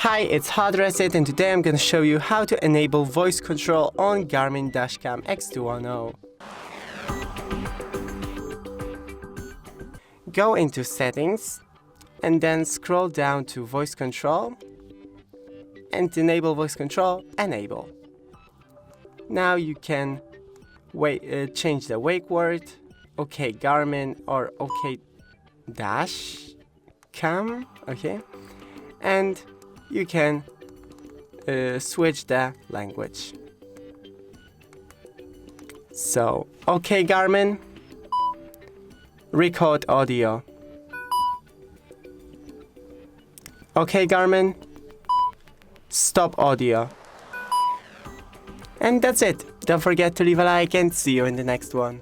Hi, it's HardReset, and today I'm going to show you how to enable voice control on GARMIN Dash Cam X210. Go into Settings and then scroll down to Voice Control and enable voice control, enable. Now you can change the wake word, OK Garmin or OK Dash Cam, okay, and you can switch the language. So, OK Garmin, record audio. OK Garmin, stop audio. And that's it. Don't forget to leave a like and see you in the next one.